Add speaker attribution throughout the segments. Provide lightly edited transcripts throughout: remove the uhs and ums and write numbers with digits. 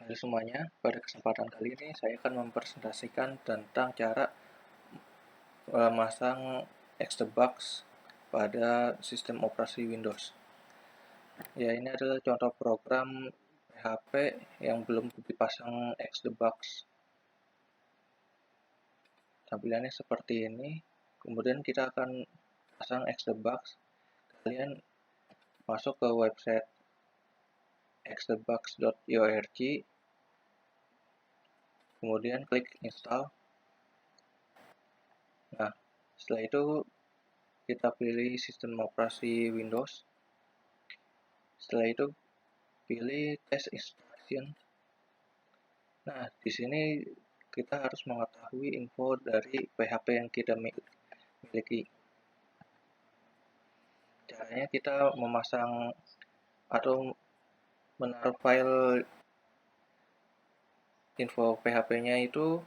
Speaker 1: Halo semuanya, pada kesempatan kali ini saya akan mempresentasikan tentang cara memasang Xbox pada sistem operasi Windows. Ya, ini adalah contoh program HP yang belum dipasang Xbox. Tampilannya seperti ini. Kemudian kita akan pasang Xbox. Kalian masuk ke website xbox.org, kemudian klik install. Nah, setelah itu kita pilih sistem operasi Windows. Setelah itu pilih test instruction. Nah, di sini kita harus mengetahui info dari PHP yang kita miliki. Caranya kita memasang atau menaruh file info PHP-nya itu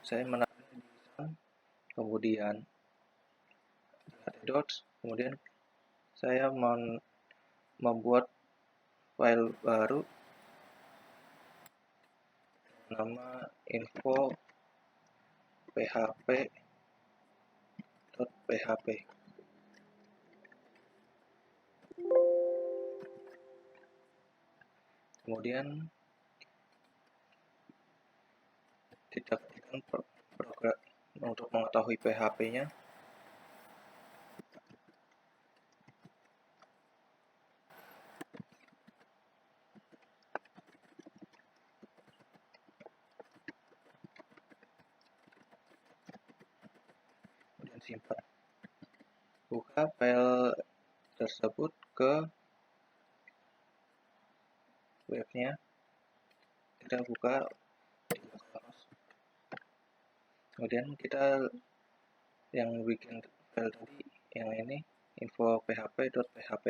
Speaker 1: saya menaruhnya di sana, kemudian docs, kemudian saya membuat file baru nama info php.php. Kemudian kita ketikkan program untuk mengetahui PHP-nya. Kemudian simpan. Buka file tersebut ke webnya. Kita buka di localhost. Kemudian kita yang bikin file tadi, yang ini info php.php.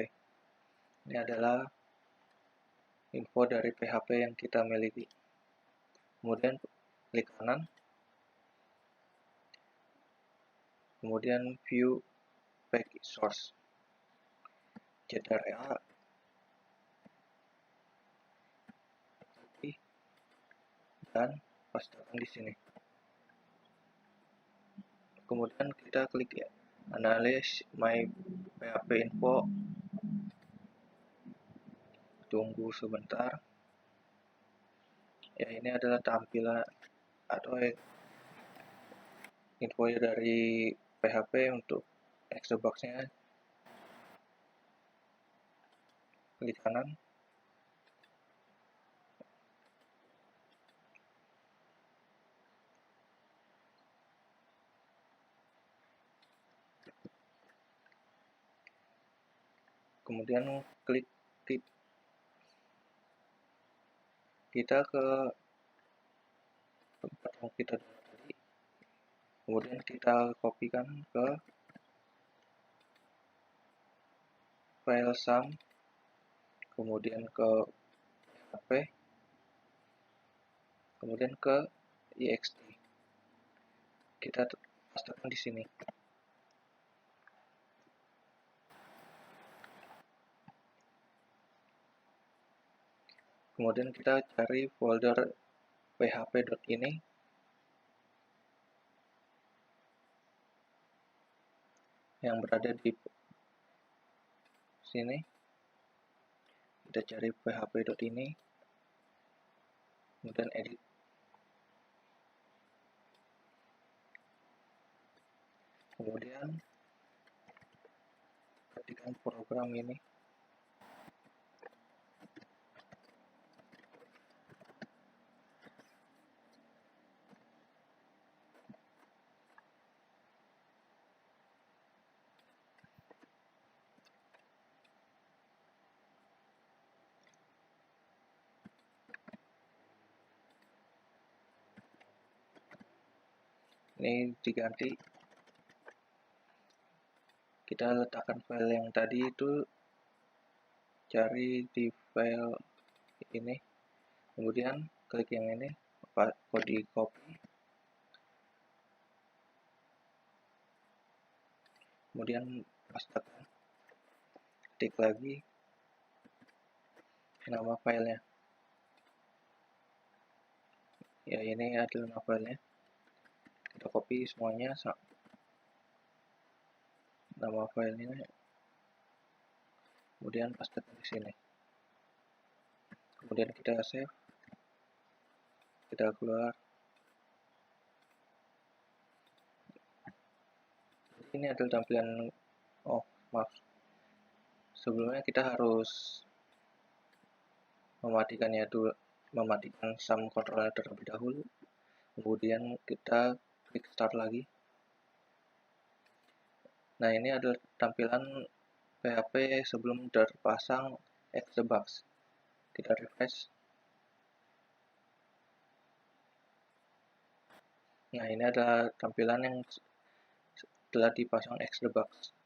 Speaker 1: Ini adalah info dari PHP yang kita miliki. Kemudian klik kanan, kemudian view package source, ctrl, dan pastekan di sini. Kemudian kita klik ya, analyze my PHP info. Tunggu sebentar. Ya, ini adalah tampilan atau info dari PHP untuk Xbox-nya. Klik kanan. Kemudian klik kita ke tempat yang kita tadi. Kemudian kita kopikan ke file sum, kemudian ke PHP, kemudian ke ext. Kita pastekan di sini. Kemudian kita cari folder php.ini. Yang berada di sini. Kita cari php.ini, kemudian edit. Kemudian ketikkan program ini. Ini diganti. Kita letakkan file yang tadi itu, cari di file ini, kemudian klik yang ini, di copy, kemudian pastekan, ketik lagi nama filenya. Ya, ini adalah filenya. Kita copy semuanya, nama filenya, kemudian paste di sini. Kemudian kita save, kita keluar. Ini adalah tampilan, oh maaf, sebelumnya kita harus mematikannya dulu, mematikan SAM controller terlebih dahulu, kemudian kita klik start lagi. Nah, ini adalah tampilan PHP sebelum terpasang Xthebox. Kita refresh. Nah, ini adalah tampilan yang setelah dipasang Xthebox.